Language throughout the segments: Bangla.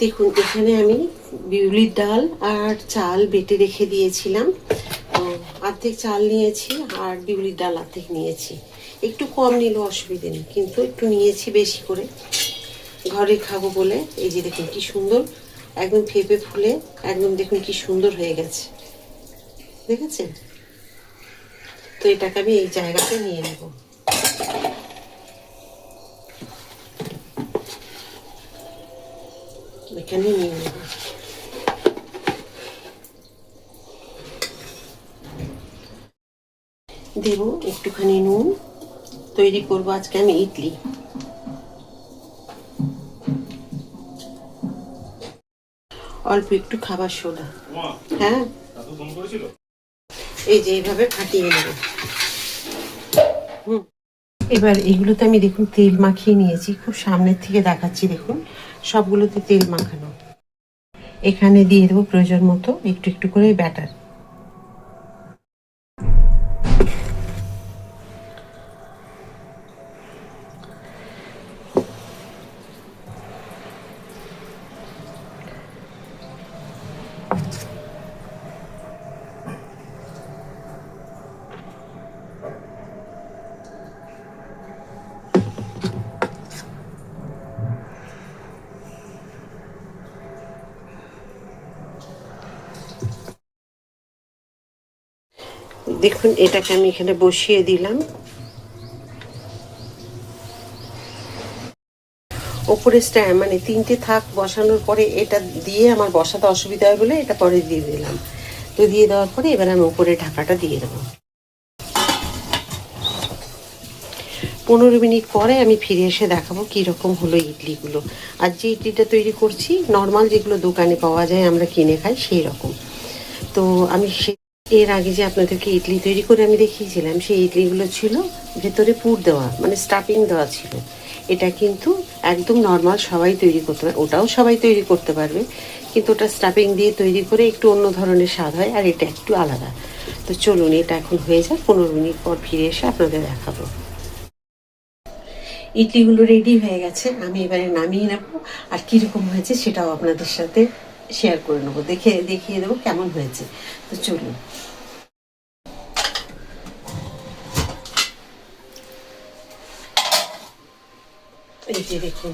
দেখুন এখানে আমি বিউলির ডাল আর চাল বেটে রেখে দিয়েছিলাম। অর্ধেক চাল নিয়েছি আর বিউলির ডাল অর্ধেক নিয়েছি। একটু কম নিলে অসুবিধে নেই, কিন্তু একটু নিয়েছি বেশি করে, ঘরে খাবো বলে। এই যে দেখুন কি সুন্দর, একদম ফেপে ফুলে একদম দেখুন কি সুন্দর হয়ে গেছে, দেখেছেন? তো এটাকে আমি এই জায়গাতে নিয়ে নেব। এখানে নিয়ে নেব। দেব একটুখানি নুন। তৈরি করব আজকে আমি ইডলি। অল্প একটু খাবার সোডা। হ্যাঁ, এই যে এইভাবে ফাটিয়ে নেব। এবার এগুলোতে আমি দেখুন তেল মাখিয়ে নিয়েছি, খুব সামনের থেকে দেখাচ্ছি। দেখুন সবগুলোতে তেল মাখানো। এখানে দিয়ে দেবো প্রয়োজন মতো একটু একটু করে ব্যাটার। দেখুন এটাকে আমি এখানে বসিয়ে দিলাম। ওপরে মানে 3টে থাক বসানোর পরে এটা দিয়ে আমার বসাতে অসুবিধা হয় বলে এটা পরে দিয়ে দিলাম। তো দিয়ে দেওয়ার পরে এবার আমি উপরে ঢাকাটা দিয়ে দেবো। 15 মিনিট পরে আমি ফিরে এসে দেখাবো কীরকম হলো ইডলিগুলো। আর যে ইডলিটা তৈরি করছি নর্মাল যেগুলো দোকানে পাওয়া যায় আমরা কিনে খাই সেই রকম। তো আমি এর আগে যে আপনাদেরকে ইডলি তৈরি করে আমি দেখিয়েছিলাম, সেই ইডলিগুলো ছিল ভেতরে পুর দেওয়া, মানে স্টাফিং দেওয়া ছিল। এটা কিন্তু একদম নর্মাল সবাই তৈরি করতে পারে, ওটাও সবাই তৈরি করতে পারবে, কিন্তু ওটা স্টাফিং দিয়ে তৈরি করে একটু অন্য ধরনের স্বাদ হয়, আর এটা একটু আলাদা। তো চলুন এটা এখন হয়ে যায়, 15 মিনিট পর ফিরে এসে আপনাদের দেখাবো। ইডলিগুলো রেডি হয়ে গেছে, আমি এবারে নামিয়ে নেব। আর কীরকম হয়েছে সেটাও আপনাদের সাথে শেয়ার করে নেবো, দেখিয়ে দেবো কেমন হয়েছে। তো চলুন। এই যে দেখুন,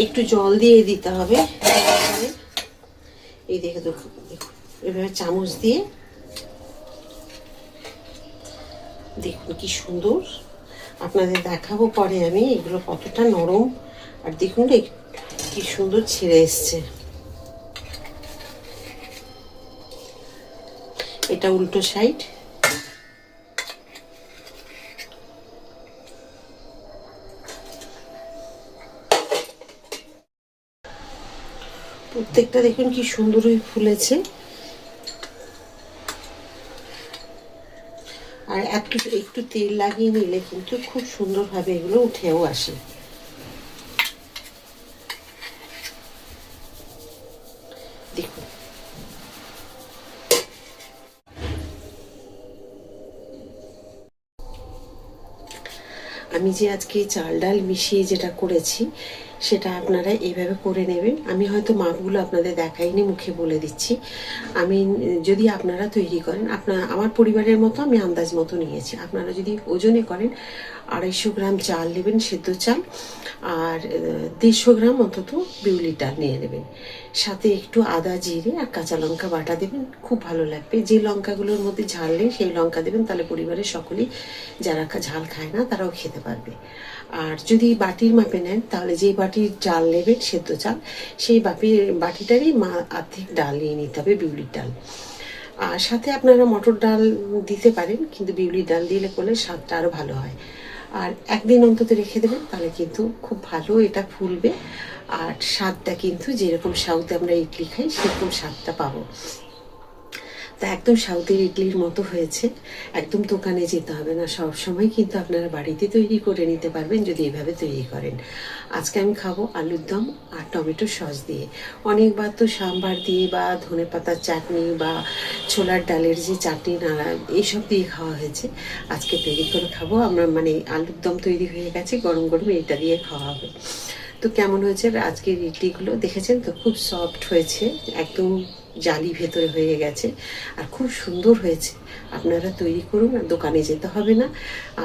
একটু জল দিয়ে দিতে হবে। এই দেখে দেখুন, এভাবে চামচ দিয়ে দেখুন কি সুন্দর। আপনাদের দেখাবো পরে আমি এগুলো কতটা নরম। আর দেখুন কি সুন্দর ছিঁড়ে এসছে। এটা উল্টো সাইড। প্রত্যেকটা দেখুন কি সুন্দরই ফুলেছে। আর একটু তেল লাগিয়ে নিলে কিন্তু খুব সুন্দরভাবে এগুলো উঠেও আসে। দেখুন আমি যে আজকে চাল ডাল মিশিয়ে যেটা করেছি সেটা আপনারা এইভাবে করে নেবেন। আমি হয়তো মাপগুলো আপনাদের দেখাইনি, মুখে বলে দিচ্ছি। আমি যদি আপনারা তৈরি করেন, আমার পরিবারের মতো আমি আন্দাজ মতো নিয়েছি। আপনারা যদি ওজনে করেন 250 গ্রাম চাল নেবেন, সেদ্ধ চাল, আর 150 গ্রাম অন্তত বিউলির ডাল নিয়ে নেবেন। সাথে একটু আদা, জিরে আর কাঁচা লঙ্কা বাটা দেবেন, খুব ভালো লাগবে। যে লঙ্কাগুলোর মধ্যে ঝাল নেই সেই লঙ্কা দেবেন, তাহলে পরিবারের সকলেই যারা ঝাল খায় না তারাও খেতে পারবে। আর যদি বাটির মাপে নেন তাহলে যেই বাটির চাল নেবেন সেদ্ধ চাল, সেই বাটিটারই অর্ধেক ডাল নিয়ে নিতে হবে, বিউলির ডাল। আর সাথে আপনারা মটর ডাল দিতে পারেন, কিন্তু বিউলির ডাল দিলে করলে স্বাদটা আরও ভালো হয়। আর একদিন অন্তত রেখে দেবেন, তাহলে কিন্তু খুব ভালো এটা ফুলবে। আর স্বাদটা কিন্তু যেরকম সাউথে আমরা ইডলি খাই সেরকম স্বাদটা পাবো। তা একদম সাউথের ইডলির মতো হয়েছে। একদম দোকানে যেতে হবে না, সব সময় কিন্তু আপনারা বাড়িতে তৈরি করে নিতে পারবেন যদি এভাবে তৈরি করেন। আজকে আমি খাবো আলুর দম আর টমেটো সস দিয়ে। অনেকবার তো সাম্বার দিয়ে বা ধনেপাতার চাটনি বা ছোলার ডালের যে চাটনি নাড়া এইসব দিয়ে খাওয়া হয়েছে। আজকে তৈরি করে খাবো আমরা, মানে আলুর দম তৈরি হয়ে গেছে, গরম গরম এটা দিয়ে খাওয়া হবে। তো কেমন হয়েছে আজকের ইডলিগুলো দেখেছেন তো, খুব সফট হয়েছে, একদম জালি ভেতরে হয়ে গেছে আর খুব সুন্দর হয়েছে। আপনারা তৈরি করুন, আর দোকানে যেতে হবে না,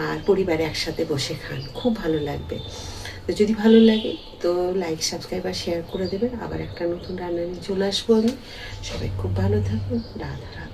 আর পরিবারে একসাথে বসে খান, খুব ভালো লাগবে। তো যদি ভালো লাগে তো লাইক, সাবস্ক্রাইব আর শেয়ার করে দেবেন। আবার একটা নতুন রান্না নিয়ে চলে আসবো আমি। সবাই খুব ভালো থাকুন। রাধা রাধা।